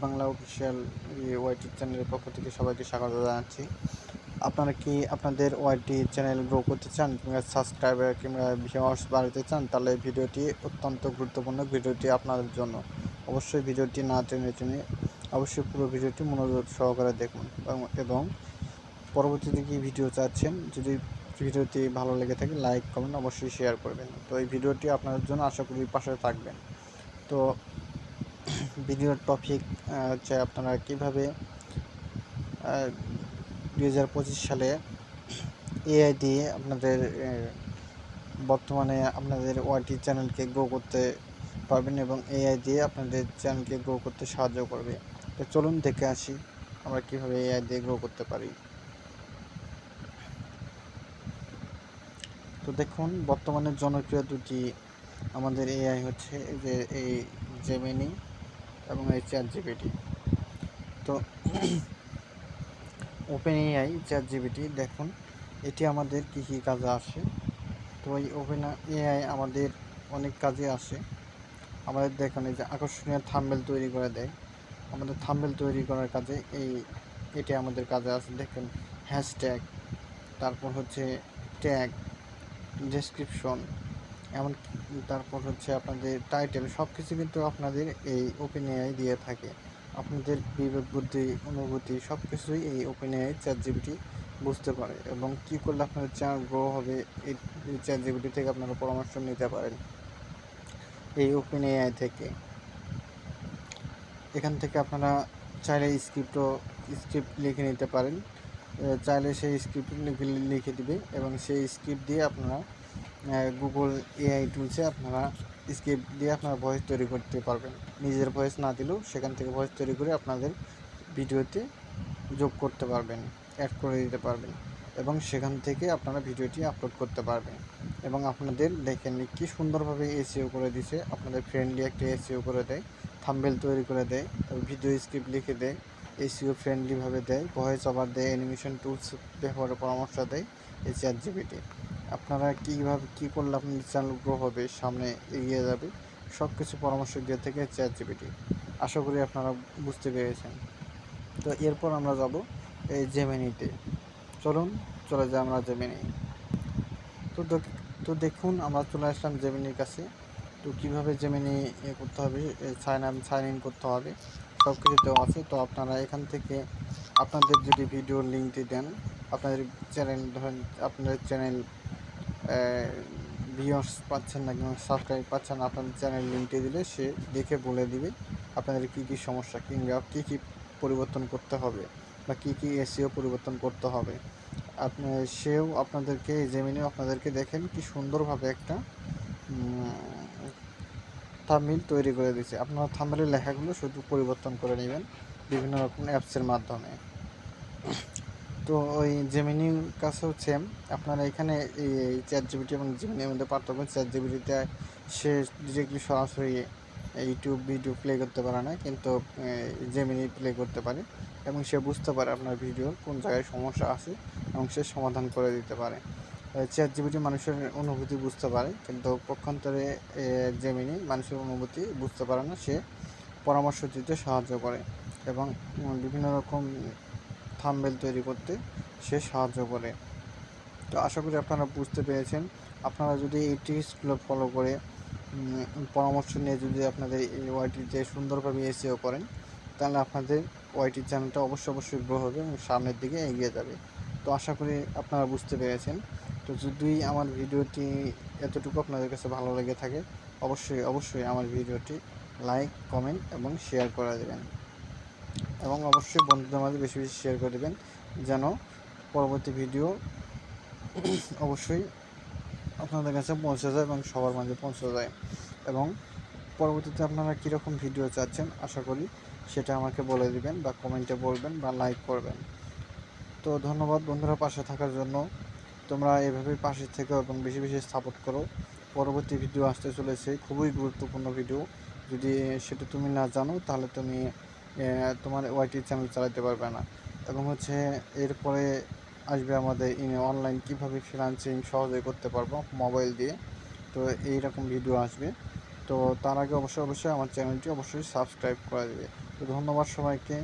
Bangla official ওয়াইটি চ্যানেলের পক্ষ থেকে সবাইকে স্বাগত জানাচ্ছি। আপনারা কি আপনাদের ওয়াইটি চ্যানেল গ্রো করতে চান কিংবা সাবস্ক্রাইবার কিংবা ভিউয়ার্স বাড়াতে চান, তাহলে ভিডিওটি অত্যন্ত গুরুত্বপূর্ণ। ভিডিওটি আপনাদের জন্য। অবশ্যই ভিডিওটি না টেনে অবশ্যই পুরো ভিডিওটি মনোযোগ সহকারে দেখুন এবং পরবর্তীতে কি ভিডিও চাচ্ছেন, যদি ভিডিওটি ভালো লেগে থাকে লাইক কমেন্ট অবশ্যই শেয়ার করবেন। তো এই ভিডিওটি আপনাদের জন্য, আশা করি পাশে থাকবেন। তো ভিডিওর টপিক হচ্ছে আপনারা কীভাবে 2025 সালে এআই দিয়ে আপনাদের বর্তমানে আপনাদের ওয়াইটি চ্যানেলকে গ্রো করতে পারবেন এবং এআই দিয়ে আপনাদের চ্যানেলকে গ্রো করতে সাহায্য করবে। তো চলুন দেখে আসি আমরা কীভাবে এআই দিয়ে গ্রো করতে পারি। তো দেখুন, বর্তমানে জনপ্রিয় দুটি আমাদের এআই হচ্ছে যে এই জেমিনি এবং এই চ্যাটজিপিটি। তো ওপেন এআই চ্যাটজিপিটি দেখুন, এটি আমাদের কী কী কাজে আসে। তো এই ওপেন এআই আমাদের অনেক কাজে আসে। আমাদের দেখুন, এই যে আকর্ষণীয় থাম্বনেল তৈরি করে দেয়, আমাদের থাম্বনেল তৈরি করার কাজে এটি আমাদের কাজে আসে। দেখুন, হ্যাশট্যাগ, তারপর হচ্ছে ট্যাগ, ডেসক্রিপশন, এমন তারপর হচ্ছে আপনাদের টাইটেল, সব কিছু কিন্তু আপনাদের এই ওপেন এআই দিয়ে থাকে। আপনাদের বিবেক বুদ্ধি অনুভূতি সব কিছুই এই ওপেন এআই চ্যাটজিপিটি বুঝতে পারে এবং কী করলে আপনাদের চ্যানেল গ্রো হবে এই চ্যাটজিপিটি থেকে আপনারা পরামর্শ নিতে পারেন এই ওপেন এআই থেকে। এখান থেকে আপনারা চাইলে স্ক্রিপ্ট লিখে নিতে পারেন, চাইলে সেই স্ক্রিপ্ট লিখে দিবে এবং সেই স্ক্রিপ্ট দিয়ে আপনারা গুগল এআই টুলসে আপনারা স্ক্রিপ্ট দিয়ে আপনারা ভয়েস তৈরি করতে পারবেন। নিজের ভয়েস না দিলেও সেখান থেকে ভয়েস তৈরি করে আপনাদের ভিডিওতে যোগ করতে পারবেন, অ্যাড করে দিতে পারবেন এবং সেখান থেকে আপনারা ভিডিওটি আপলোড করতে পারবেন। এবং আপনাদের দেখেন কি সুন্দরভাবে এসইও করে দিছে, আপনাদের ফ্রেন্ডলি একটা এসইও করে দেয়, থাম্বনেল তৈরি করে দেয়, ভিডিও স্ক্রিপ্ট লিখে দেয়, এসইও ফ্রেন্ডলিভাবে দেয়, ভয়েস ওভার দেয়, অ্যানিমেশন টুলস ব্যবহারের পরামর্শ দেয় এই চ্যাটজিপিটি। আপনারা কীভাবে কী করলে আপনাদের চ্যানেল গ্রো হবে, সামনে এগিয়ে যাবে, সব কিছু পরামর্শ দিয়ে থেকে চ্যাটজিপিটি। আশা করি আপনারা বুঝতে পেরেছেন। তো এরপর আমরা যাব এই জেমিনিতে। চলে যাই আমরা জেমিনি। তো দেখুন, আমরা চলে আসলাম জেমিনির কাছে। তো কীভাবে জেমিনি করতে হবে, সাইন ইন করতে হবে, সব কিছু দেওয়া আছে। তো আপনারা এখান থেকে আপনাদের যদি ভিডিওর লিঙ্কটি দেন, আপনাদের চ্যানেল ধরেন আপনাদের চ্যানেল ভিউয়ার্স পাচ্ছেন না কিংবা সাবস্ক্রাইব পাচ্ছেন না, আপনাদের চ্যানেল লিঙ্কটি দিলে সে দেখে বলে দিবে আপনাদের কী কী সমস্যা কিংবা কী কী পরিবর্তন করতে হবে বা কী কী এসইও পরিবর্তন করতে হবে। সেও আপনাদেরকে, জেমিনিও আপনাদেরকে দেখেন কি সুন্দরভাবে একটা থাম্বনেল তৈরি করে দিয়েছে। আপনারা থাম্বনেলের লেখাগুলো শুধু পরিবর্তন করে নেবেন বিভিন্ন রকম অ্যাপসের মাধ্যমে। তো ওই জেমিনির কাছেও সেম। আপনারা এখানে এই চ্যাটজিপিটি এবং জেমিনির মধ্যে পার্থক্য, চ্যাটজিপিটিতে সে ডিরেক্টলি সরাসরি ইউটিউব ভিডিও প্লে করতে পারে না, কিন্তু জেমিনি প্লে করতে পারে এবং সে বুঝতে পারে আপনার ভিডিওর কোন জায়গায় সমস্যা আছে এবং সে সমাধান করে দিতে পারে। চ্যাটজিপিটি মানুষের অনুভূতি বুঝতে পারে, কিন্তু পক্ষান্তরে জেমিনি মানুষের অনুভূতি বুঝতে পারে না, সে পরামর্শ দিতে সাহায্য করে এবং বিভিন্ন রকম থাম্বনেল তৈরি করতে সে সাহায্য করে। তো আশা করি আপনারা বুঝতে পেরেছেন। আপনারা যদি এই টিপসগুলো ফলো করে পরামর্শ নিয়ে যদি আপনাদের এই ওয়াইটিতে সুন্দরভাবে এসইও করেন, তাহলে আপনাদের ওয়াইটি চ্যানেলটা অবশ্যই গ্রো হবে এবং সামনের দিকে এগিয়ে যাবে। তো আশা করি আপনারা বুঝতে পেরেছেন। তো যদি আমার ভিডিওটি এতটুকু আপনাদের কাছে ভালো লেগে থাকে, অবশ্যই আমার ভিডিওটি লাইক কমেন্ট এবং শেয়ার করে দেবেন এবং অবশ্যই বন্ধুদের মাঝে বেশি শেয়ার করে দেবেন, যেন পরবর্তী ভিডিও অবশ্যই আপনাদের কাছে পৌঁছে যায় এবং সবার মাঝে পৌঁছে যায়। এবং পরবর্তীতে আপনারা কীরকম ভিডিও চাচ্ছেন, আশা করি সেটা আমাকে বলে দিবেন বা কমেন্টে বলবেন বা লাইক করবেন। তো ধন্যবাদ বন্ধুরা পাশে থাকার জন্য। তোমরা এভাবেই পাশে থেকো এবং বেশি সাপোর্ট করো। পরবর্তী ভিডিও আসতে চলেছে, খুবই গুরুত্বপূর্ণ ভিডিও। যদি সেটা তুমি না জানো, তাহলে তুমি তোমার ওয়াইটি চ্যানেল চালাতে পারবে না। এবং হচ্ছে এরপরে আসবে আমাদের অনলাইন কীভাবে ফ্রিল্যান্সিং সহজে করতে পারবো মোবাইল দিয়ে। তো এইরকম ভিডিও আসবে। তো তার আগে অবশ্যই আমার চ্যানেলটি অবশ্যই সাবস্ক্রাইব করে দেবে। তো ধন্যবাদ সবাইকে।